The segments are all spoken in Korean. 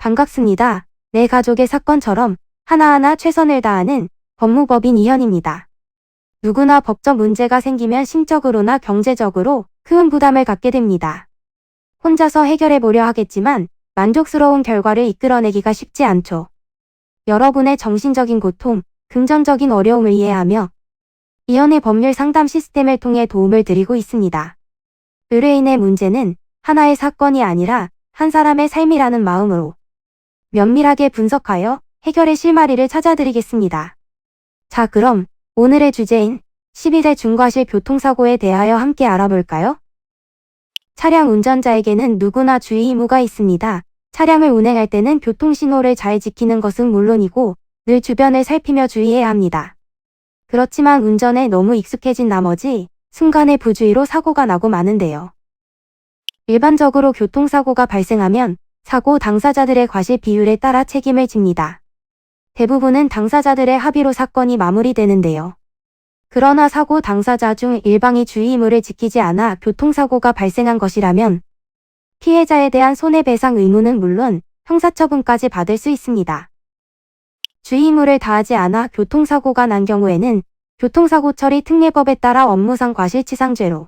반갑습니다. 내 가족의 사건처럼 하나하나 최선을 다하는 법무법인 이현입니다. 누구나 법적 문제가 생기면 심적으로나 경제적으로 큰 부담을 갖게 됩니다. 혼자서 해결해 보려 하겠지만 만족스러운 결과를 이끌어내기가 쉽지 않죠. 여러분의 정신적인 고통, 금전적인 어려움을 이해하며 이현의 법률 상담 시스템을 통해 도움을 드리고 있습니다. 의뢰인의 문제는 하나의 사건이 아니라 한 사람의 삶이라는 마음으로 면밀하게 분석하여 해결의 실마리를 찾아드리겠습니다. 자, 그럼 오늘의 주제인 12대 중과실 교통사고에 대하여 함께 알아볼까요? 차량 운전자에게는 누구나 주의 의무가 있습니다. 차량을 운행할 때는 교통신호를 잘 지키는 것은 물론이고 늘 주변을 살피며 주의해야 합니다. 그렇지만 운전에 너무 익숙해진 나머지 순간의 부주의로 사고가 나고 마는데요. 일반적으로 교통사고가 발생하면 사고 당사자들의 과실 비율에 따라 책임을 집니다. 대부분은 당사자들의 합의로 사건이 마무리되는데요. 그러나 사고 당사자 중 일방이 주의 의무를 지키지 않아 교통사고가 발생한 것이라면 피해자에 대한 손해배상 의무는 물론 형사처분까지 받을 수 있습니다. 주의 의무를 다하지 않아 교통사고가 난 경우에는 교통사고처리 특례법에 따라 업무상 과실치상죄로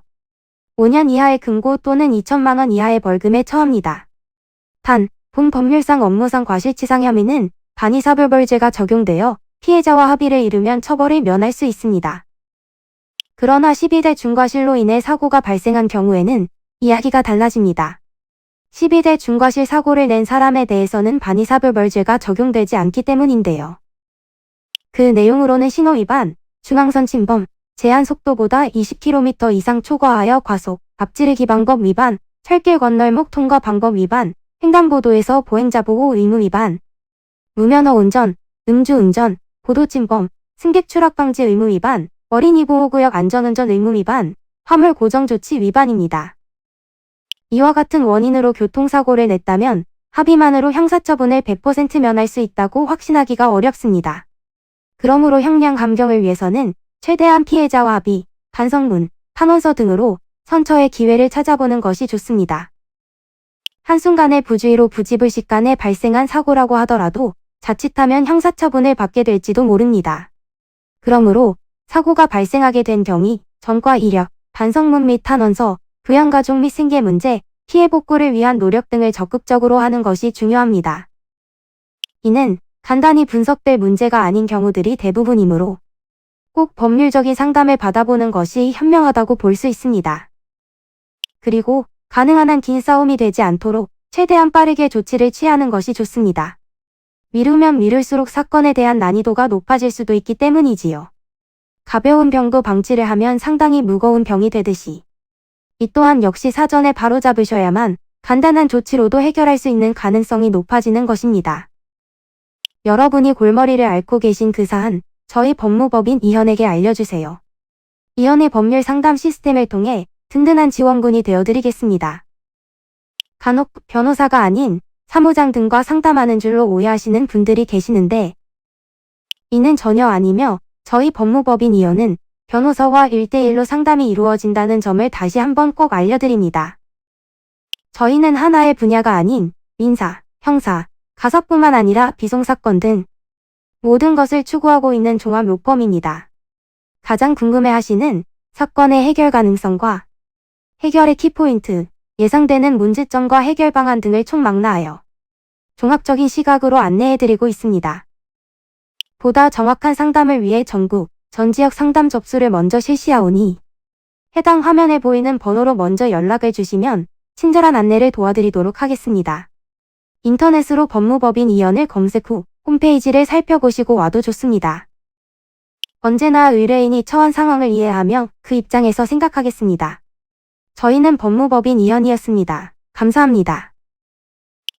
5년 이하의 금고 또는 2천만 원 이하의 벌금에 처합니다. 단, 본 법률상 업무상 과실치상 혐의는 반의사별벌죄가 적용되어 피해자와 합의를 이루면 처벌을 면할 수 있습니다. 그러나 12대 중과실로 인해 사고가 발생한 경우에는 이야기가 달라집니다. 12대 중과실 사고를 낸 사람에 대해서는 반의사별벌죄가 적용되지 않기 때문인데요. 그 내용으로는 신호위반, 중앙선 침범, 제한속도보다 20km 이상 초과하여 과속, 앞지르기 방법 위반, 철길 건널목 통과 방법 위반, 횡단보도에서 보행자 보호 의무 위반, 무면허 운전, 음주운전, 보도침범, 승객 추락 방지 의무 위반, 어린이 보호구역 안전운전 의무 위반, 화물 고정조치 위반입니다. 이와 같은 원인으로 교통사고를 냈다면 합의만으로 형사처분을 100% 면할 수 있다고 확신하기가 어렵습니다. 그러므로 형량 감경을 위해서는 최대한 피해자와 합의, 반성문, 탄원서 등으로 선처의 기회를 찾아보는 것이 좋습니다. 한순간의 부주의로 부지불식간에 발생한 사고라고 하더라도 자칫하면 형사처분을 받게 될지도 모릅니다. 그러므로 사고가 발생하게 된 경위, 전과 이력, 반성문 및 탄원서, 부양가족 및 생계 문제, 피해 복구를 위한 노력 등을 적극적으로 하는 것이 중요합니다. 이는 간단히 분석될 문제가 아닌 경우들이 대부분이므로 꼭 법률적인 상담을 받아보는 것이 현명하다고 볼 수 있습니다. 그리고 가능한 한 긴 싸움이 되지 않도록 최대한 빠르게 조치를 취하는 것이 좋습니다. 미루면 미룰수록 사건에 대한 난이도가 높아질 수도 있기 때문이지요. 가벼운 병도 방치를 하면 상당히 무거운 병이 되듯이 이 또한 역시 사전에 바로잡으셔야만 간단한 조치로도 해결할 수 있는 가능성이 높아지는 것입니다. 여러분이 골머리를 앓고 계신 그 사안, 저희 법무법인 이현에게 알려주세요. 이현의 법률 상담 시스템을 통해 든든한 지원군이 되어드리겠습니다. 간혹 변호사가 아닌 사무장 등과 상담하는 줄로 오해하시는 분들이 계시는데 이는 전혀 아니며 저희 법무법인 이현은 변호사와 1대1로 상담이 이루어진다는 점을 다시 한번 꼭 알려드립니다. 저희는 하나의 분야가 아닌 민사, 형사, 가사뿐만 아니라 비송사건 등 모든 것을 추구하고 있는 종합 로펌입니다. 가장 궁금해하시는 사건의 해결 가능성과 해결의 키포인트, 예상되는 문제점과 해결 방안 등을 총망라하여 종합적인 시각으로 안내해드리고 있습니다. 보다 정확한 상담을 위해 전국, 전 지역 상담 접수를 먼저 실시하오니 해당 화면에 보이는 번호로 먼저 연락을 주시면 친절한 안내를 도와드리도록 하겠습니다. 인터넷으로 법무법인 이현을 검색 후 홈페이지를 살펴보시고 와도 좋습니다. 언제나 의뢰인이 처한 상황을 이해하며 그 입장에서 생각하겠습니다. 저희는 법무법인 이현이었습니다. 감사합니다.